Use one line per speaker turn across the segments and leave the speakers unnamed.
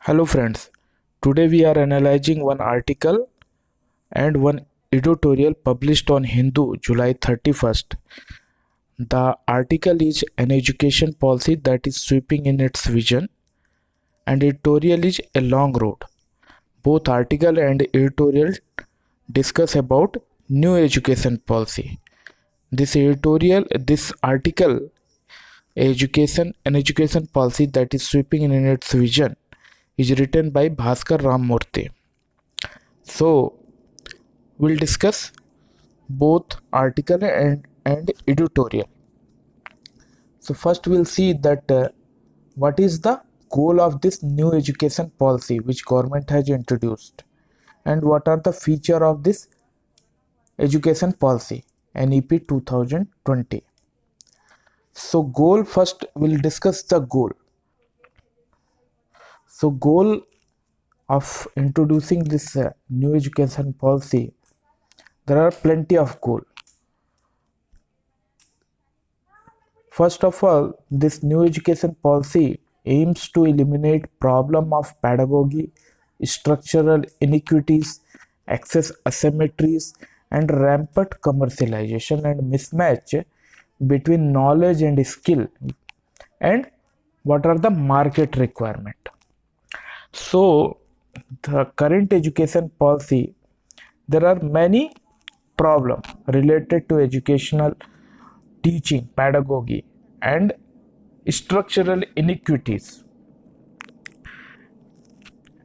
Hello friends, today we are analyzing one article and one editorial published on Hindu July 31st. The article is an education policy that is sweeping in its vision and editorial is a long road. Both article and editorial discuss about new education policy. This article, an education policy that is sweeping in its vision is written by Bhaskar Ramamurthy. So, we'll discuss both article and editorial. So first we'll see that what is the goal of this new education policy which government has introduced and what are the feature of this education policy NEP 2020. So goal, first we'll discuss the goal. So goal of introducing this new education policy, there are plenty of goal. First of all, this new education policy aims to eliminate problem of pedagogy, structural inequities, access asymmetries, and rampant commercialization and mismatch between knowledge and skill, and what are the market requirement. So, the current education policy, there are many problems related to educational teaching, pedagogy, and structural inequities,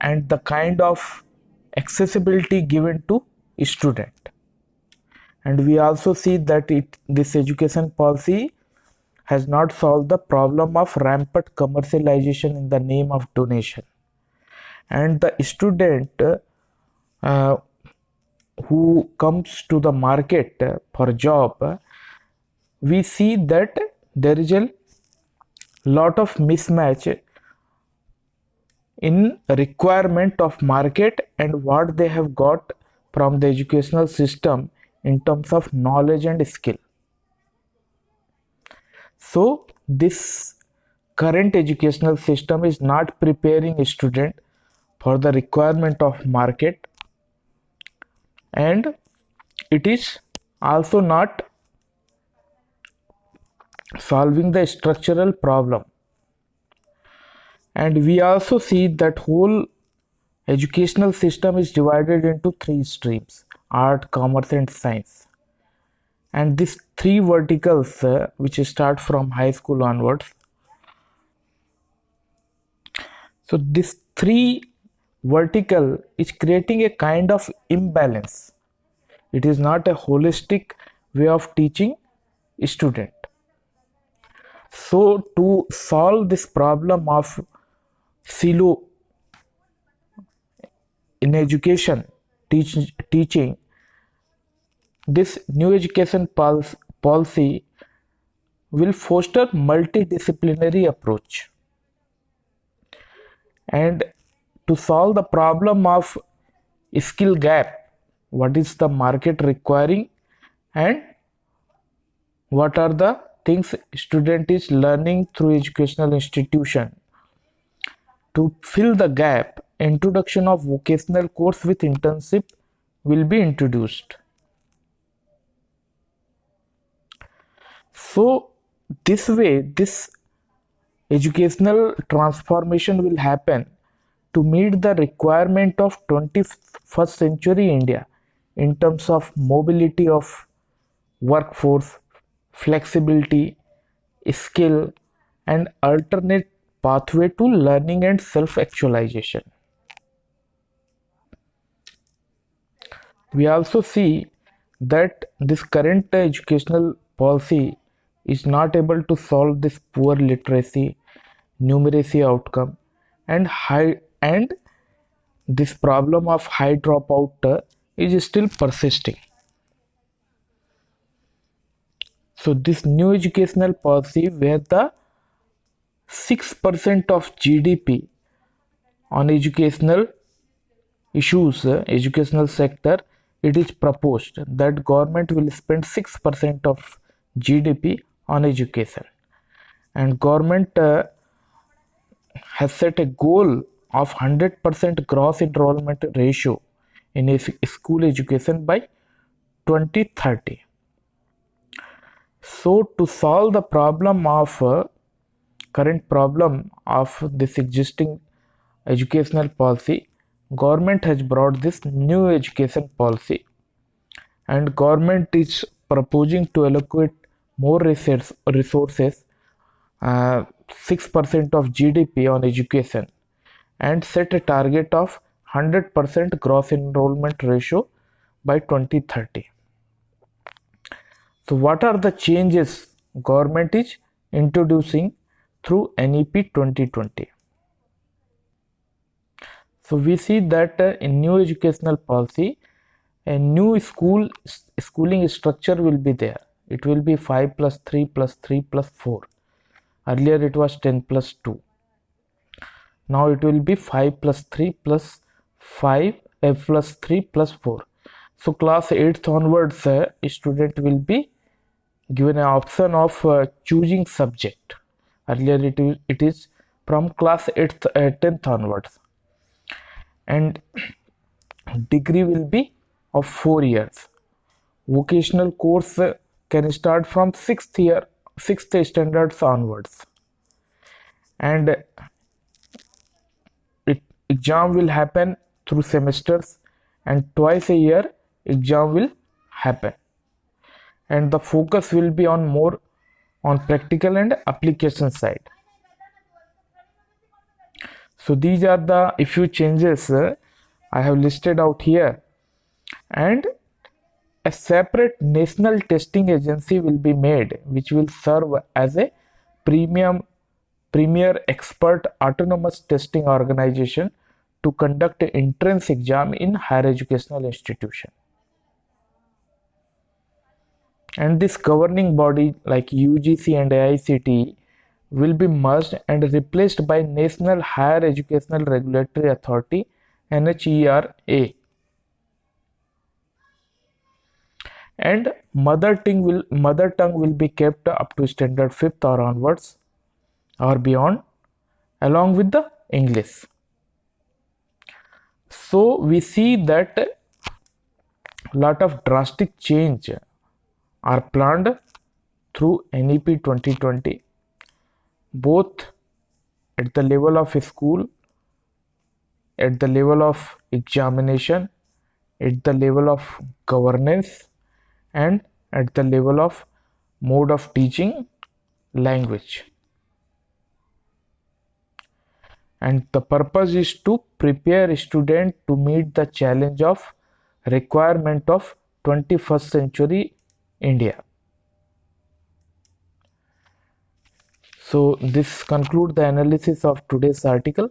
and the kind of accessibility given to student. And we also see that this education policy has not solved the problem of rampant commercialization in the name of donation. And the student uh, who comes to the market for job, we see that there is a lot of mismatch in requirement of market and what they have got from the educational system in terms of knowledge and skill. So this current educational system is not preparing a student for the requirement of market, and it is also not solving the structural problem. And we also see that whole educational system is divided into three streams: art, commerce, and science. And these three verticals which start from high school onwards. So this three vertical is creating a kind of imbalance. It is not a holistic way of teaching student. So to solve this problem of silo in education teaching, this new education policy will foster multidisciplinary approach, and to solve the problem of skill gap, what is the market requiring and what are the things student is learning through educational institution. To fill the gap, introduction of vocational course with internship will be introduced. So this way, this educational transformation will happen to meet the requirement of 21st century India in terms of mobility of workforce, flexibility, skill, and alternate pathway to learning and self-actualization. We also see that this current educational policy is not able to solve this poor literacy, numeracy outcome, and this problem of high dropout is still persisting. So this new educational policy, where the 6% of GDP on educational issues, educational sector, it is proposed that government will spend 6% of GDP on education, and government has set a goal of 100% gross enrollment ratio in school education by 2030. So to solve the problem of current problem of this existing educational policy, government has brought this new education policy, and government is proposing to allocate more resources, 6% of GDP on education, and set a target of 100% gross enrollment ratio by 2030. So what are the changes government is introducing through NEP 2020? So we see that in new educational policy, a new schooling structure will be there. It will be 5 plus 3 plus 3 plus 4. Earlier it was 10 plus 2. Now it will be 5 plus 3 plus 5 plus 3 plus 4. So class 8th onwards, a student will be given an option of choosing subject. Earlier it is from class 8th 10th onwards, and degree will be of 4 years. Vocational course can start from 6th standards onwards, and exam will happen through semesters, and twice a year exam will happen, and the focus will be on more on practical and application side. So these are the few changes I have listed out here, and a separate national testing agency will be made, which will serve as a premier expert autonomous testing organization to conduct an entrance exam in higher educational institution. And this governing body like UGC and AICTE will be merged and replaced by National Higher Educational Regulatory Authority, NHERA. And mother tongue will be kept up to standard 5th or onwards or beyond, along with the English. So we see that a lot of drastic change are planned through NEP 2020, both at the level of school, at the level of examination, at the level of governance, and at the level of mode of teaching language. And the purpose is to prepare students to meet the challenge of requirement of 21st century India. So this concludes the analysis of today's article.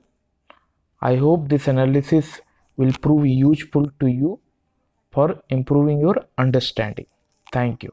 I hope this analysis will prove useful to you for improving your understanding. Thank you.